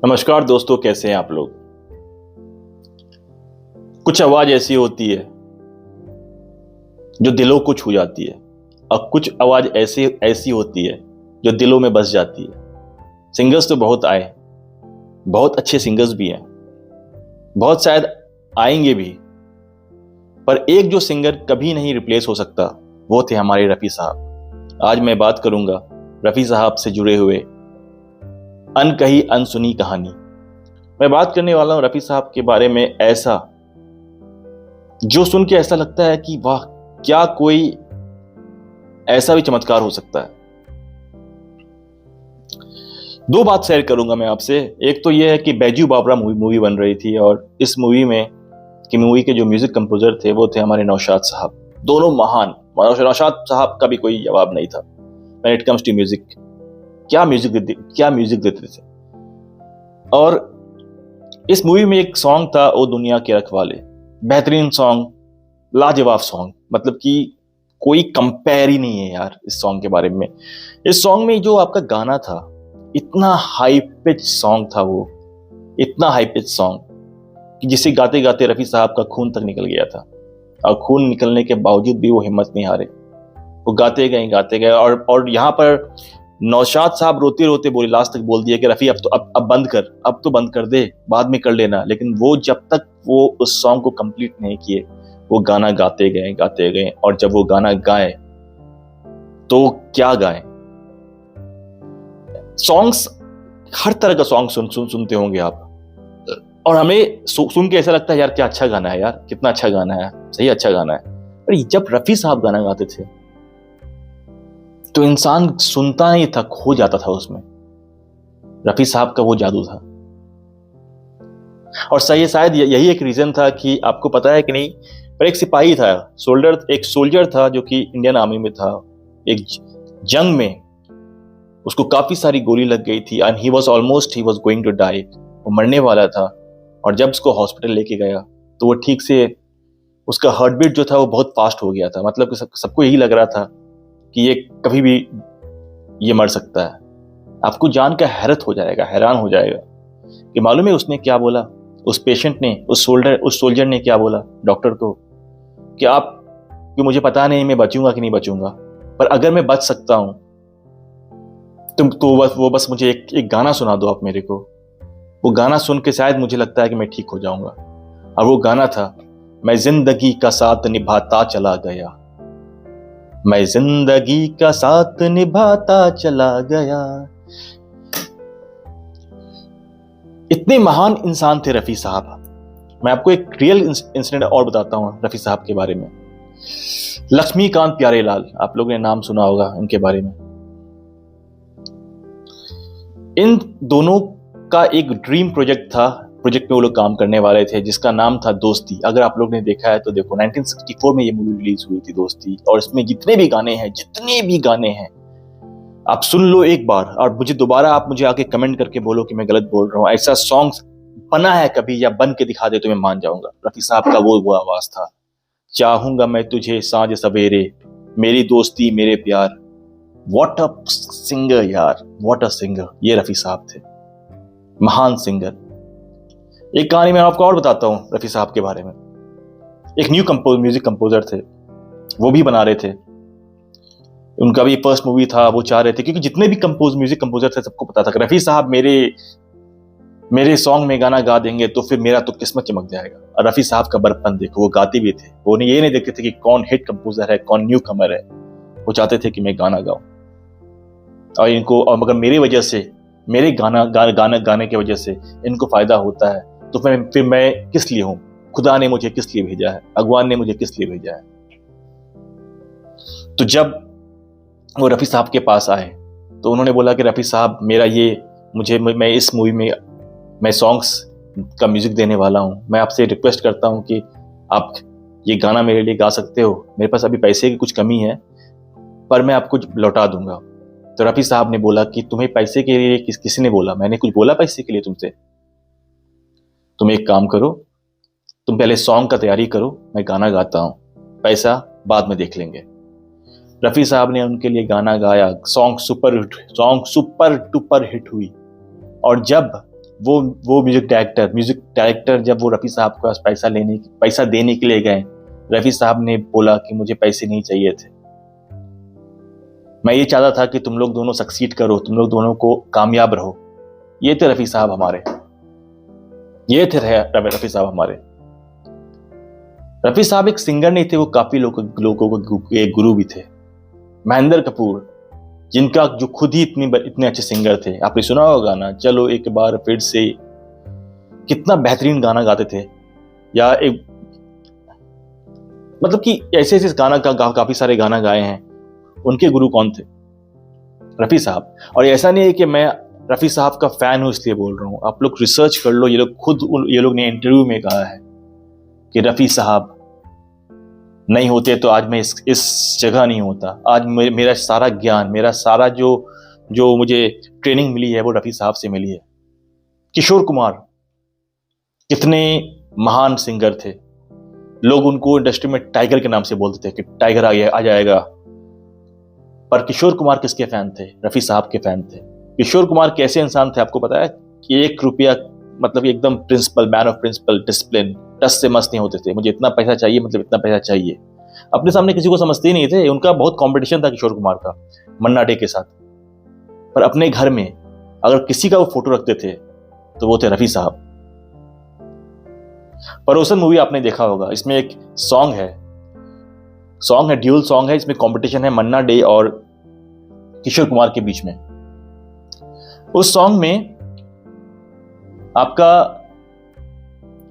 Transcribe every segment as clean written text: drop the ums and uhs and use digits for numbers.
नमस्कार दोस्तों, कैसे हैं आप लोग। कुछ आवाज ऐसी होती है जो दिलों को छू जाती है और कुछ आवाज ऐसी ऐसी होती है जो दिलों में बस जाती है। सिंगर्स तो बहुत आए, बहुत अच्छे सिंगर्स भी हैं, बहुत शायद आएंगे भी, पर एक जो सिंगर कभी नहीं रिप्लेस हो सकता वो थे हमारे रफ़ी साहब। आज मैं बात करूंगा रफ़ी साहब से जुड़े हुए अनकही अनसुनी कहानी। मैं बात करने वाला हूं रफ़ी साहब के बारे में, ऐसा जो सुन के ऐसा लगता है कि वाह, क्या कोई ऐसा भी चमत्कार हो सकता है। दो बात शेयर करूंगा मैं आपसे। एक तो यह है कि बैजू बावरा मूवी बन रही थी और इस मूवी के जो म्यूजिक कंपोजर थे वो थे हमारे नौशाद साहब। दोनों महान। नौशाद साहब का भी कोई जवाब नहीं था when it comes to music. क्या म्यूजिक देते थे। और इस मूवी में एक सॉन्ग था, ओ दुनिया के रखवाले। बेहतरीन सॉन्ग, लाजवाब सॉन्ग, मतलब कि कोई कंपेयर ही नहीं है यार इस सॉन्ग के बारे में। इस सॉन्ग में जो आपका गाना था, इतना हाई पिच सॉन्ग था वो, इतना हाई पिच सॉन्ग कि जिसे गाते गाते रफ़ी साहब का खून तक निकल गया था। और खून निकलने के बावजूद भी वो हिम्मत नहीं हारे, वो गाते गए। और यहाँ पर नौशाद साहब रोते रोते बोले, लास्ट तक बोल दिया कि रफ़ी अब बंद कर दे, बाद में कर लेना। लेकिन वो जब तक वो उस सॉन्ग को कंप्लीट नहीं किए, वो गाना गाते गए। और जब वो गाना गाए तो क्या गाए। सॉन्ग्स, हर तरह का सॉन्ग सुनते होंगे आप, और हमें सुन के ऐसा लगता है यार क्या अच्छा गाना है, यार कितना अच्छा गाना है, सही अच्छा गाना है। पर जब रफ़ी साहब गाना गाते थे तो इंसान सुनता नहीं था, खो जाता था उसमें। रफ़ी साहब का वो जादू था। और सही, शायद यही एक रीजन था कि आपको पता है कि नहीं, पर एक सिपाही था, एक सोल्जर था जो कि इंडियन आर्मी में था। एक जंग में उसको काफी सारी गोली लग गई थी and he was going to die. वो मरने वाला था। और जब उसको हॉस्पिटल लेके गया तो वो ठीक से, उसका हार्ट बीट जो था वो बहुत फास्ट हो गया था। मतलब सबको यही लग रहा था कि ये कभी भी ये मर सकता है। आपको जान का हैरान हो जाएगा कि मालूम है उसने क्या बोला। उस पेशेंट ने, उस सोल्जर ने क्या बोला डॉक्टर को कि मुझे पता नहीं मैं बचूंगा कि नहीं बचूंगा, पर अगर मैं बच सकता हूं तो बस मुझे एक गाना सुना दो आप मेरे को। वो गाना सुन के शायद मुझे लगता है कि मैं ठीक हो जाऊंगा। और वो गाना था, मैं जिंदगी का साथ निभाता चला गया, मैं जिंदगी का साथ निभाता चला गया। इतने महान इंसान थे रफ़ी साहब। मैं आपको एक रियल इंसिडेंट और बताता हूं रफ़ी साहब के बारे में। लक्ष्मीकांत प्यारेलाल, आप लोगों ने नाम सुना होगा इनके बारे में। इन दोनों का एक ड्रीम प्रोजेक्ट में वो लोग काम करने वाले थे जिसका नाम था दोस्ती। अगर आप लोग ने देखा है तो देखो, 1964 में ये मूवी रिलीज हुई थी दोस्ती। और इसमें जितने भी गाने हैं आप सुन लो एक बार, और आप मुझे आके कमेंट करके बोलो कि मैं गलत बोल रहा हूँ। ऐसा सॉन्ग बना है कभी या बन के दिखा दे तो मैं मान जाऊंगा। रफ़ी साहब का वो आवाज था, चाहूंगा मैं तुझे साँझ सवेरे, मेरी दोस्ती मेरे प्यार। व्हाट अ सिंगर यार, व्हाट अ सिंगर। ये रफ़ी साहब थे, महान सिंगर। एक कहानी मैं आपको और बताता हूं रफ़ी साहब के बारे में। एक म्यूजिक कंपोजर थे, वो भी बना रहे थे। उनका भी फर्स्ट मूवी था। वो चाह रहे थे, क्योंकि जितने भी म्यूजिक कंपोजर थे सबको पता था कि रफ़ी साहब मेरे सॉन्ग में गाना गा देंगे तो फिर मेरा तो किस्मत चमक जाएगा। और रफ़ी साहब का बड़प्पन देखो, वो गाते भी थे। वो ये नहीं देखते थे कि कौन हिट कंपोजर है, कौन न्यू कमर है। वो चाहते थे कि मैं गाना गाऊं और मगर मेरी वजह से, मेरे गाने की वजह से इनको फायदा होता है तो फिर मैं किस लिए हूं, खुदा ने मुझे किस लिए भेजा है, भगवान ने मुझे किस लिए भेजा है। तो जब वो रफ़ी साहब के पास आए तो उन्होंने बोला कि रफ़ी साहब, मैं इस मूवी में मैं सॉन्ग्स का म्यूजिक देने वाला हूं। मैं आपसे रिक्वेस्ट करता हूं कि आप ये गाना मेरे लिए गा सकते हो। मेरे पास अभी पैसे की कुछ कमी है पर मैं आपको लौटा दूंगा। तो रफ़ी साहब ने बोला कि तुम्हें पैसे के लिए किसी ने बोला? मैंने कुछ बोला पैसे के लिए तुमसे? तुम एक काम करो, तुम पहले सॉन्ग का तैयारी करो, मैं गाना गाता हूं, पैसा बाद में देख लेंगे। रफ़ी साहब ने उनके लिए गाना गाया, सॉन्ग सुपर डुपर हिट हुई। और जब वो म्यूजिक डायरेक्टर जब वो रफ़ी साहब के पास पैसा देने के लिए गए, रफ़ी साहब ने बोला कि मुझे पैसे नहीं चाहिए थे, मैं ये चाहता था कि तुम लोग दोनों सक्सीड करो, तुम लोग दोनों को कामयाब रहो। ये थे रफ़ी साहब हमारे, रफ़ी साहब हमारे। रफ़ी साहब एक सिंगर नहीं थे, वो काफी लोगों के गुरु भी थे। महेंद्र कपूर, जिनका जो खुद ही इतने अच्छे सिंगर थे, आपने सुना होगा गाना चलो एक बार फिर से, कितना बेहतरीन गाना गाते थे। या एक मतलब कि ऐसे गाना काफी सारे गाना गाए हैं। उनके गुरु कौन थे? रफ़ी साहब। और ऐसा नहीं है कि मैं रफ़ी साहब का फैन हूं इसलिए बोल रहा हूं, आप लोग रिसर्च कर लो। ये लोग ने इंटरव्यू में कहा है कि रफ़ी साहब नहीं होते तो आज मैं इस जगह नहीं होता। आज मेरा सारा ज्ञान, मेरा सारा जो मुझे ट्रेनिंग मिली है वो रफ़ी साहब से मिली है। किशोर कुमार कितने महान सिंगर थे, लोग उनको इंडस्ट्री में टाइगर के नाम से बोलते थे कि टाइगर आ जाएगा। पर किशोर कुमार किसके फैन थे? रफ़ी साहब के फैन थे। किशोर कुमार कैसे इंसान थे आपको पता है? कि 1 रुपया मतलब एकदम principle, man of principle, discipline, टस से मस नहीं होते थे। मुझे इतना पैसा चाहिए, मतलब इतना पैसा चाहिए। अपने सामने किसी को समझते ही नहीं थे। उनका बहुत कंपटीशन था किशोर कुमार का मन्ना डे के साथ। पर अपने घर में अगर किसी का वो फोटो रखते थे तो वो थे रफ़ी साहब। पड़ोसन मूवी आपने देखा होगा, इसमें एक सॉन्ग है, ड्यूल सॉन्ग है। इसमें कंपटीशन है मन्ना डे और किशोर कुमार के बीच में। उस सॉन्ग में आपका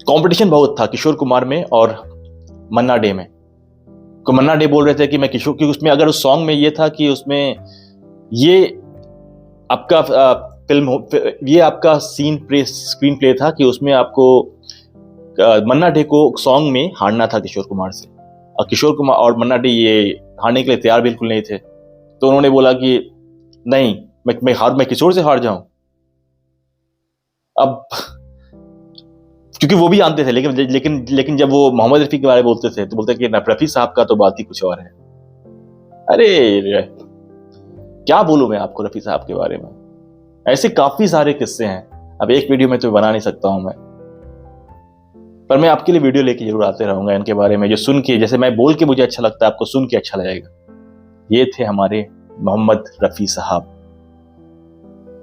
कंपटीशन बहुत था किशोर कुमार में और मन्ना डे में। तो मन्ना डे बोल रहे थे कि मैं किशोर, क्योंकि उसमें अगर उस सॉन्ग में ये था कि उसमें ये आपका ये आपका स्क्रीन प्ले था कि उसमें आपको मन्ना डे को सॉन्ग में हारना था किशोर कुमार से। और किशोर कुमार और मन्ना डे ये हारने के लिए तैयार बिल्कुल नहीं थे। तो उन्होंने बोला कि नहीं, मैं किशोर से हार जाऊं। अब क्योंकि वो भी जानते थे, लेकिन जब वो मोहम्मद रफी के बारे में बोलते थे तो बोलते कि रफी साहब का तो बात ही कुछ और है। अरे क्या बोलूं मैं आपको रफी साहब के बारे में, ऐसे काफी सारे किस्से हैं। अब एक वीडियो में तो बना नहीं सकता हूं मैं, पर मैं आपके लिए वीडियो लेके जरूर आते रहूंगा इनके बारे में, जो सुन के, जैसे मैं बोल के मुझे अच्छा लगता है, आपको सुन के अच्छा लगेगा। ये थे हमारे मोहम्मद रफी साहब।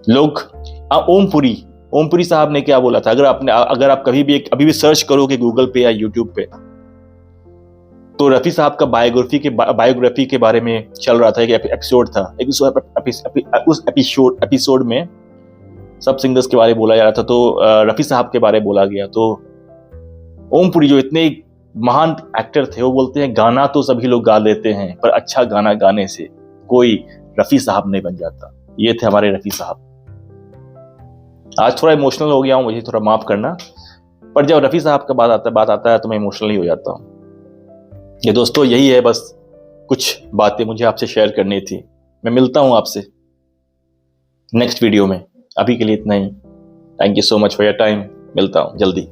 लोग ओमपुरी साहब ने क्या बोला था? अगर आप कभी भी सर्च करोगे गूगल पे या यूट्यूब पे, तो रफी साहब का बायोग्राफी के बारे में चल रहा था। एक एपिसोड था, उस एपिसोड में सब सिंगर्स के बारे में बोला जा रहा था, तो रफी साहब के बारे में बोला गया। तो ओमपुरी जो इतने महान एक्टर थे, वो बोलते हैं गाना तो सभी लोग गा लेते हैं, पर अच्छा गाना गाने से कोई रफी साहब नहीं बन जाता। ये थे हमारे रफी साहब। आज थोड़ा इमोशनल हो गया हूं, मुझे थोड़ा माफ करना, पर जब रफी साहब का बात आता है तो मैं इमोशनल ही हो जाता हूं। ये दोस्तों, यही है, बस कुछ बातें मुझे आपसे शेयर करनी थी। मैं मिलता हूं आपसे नेक्स्ट वीडियो में। अभी के लिए इतना ही। Thank you so much for your time. मिलता हूं जल्दी।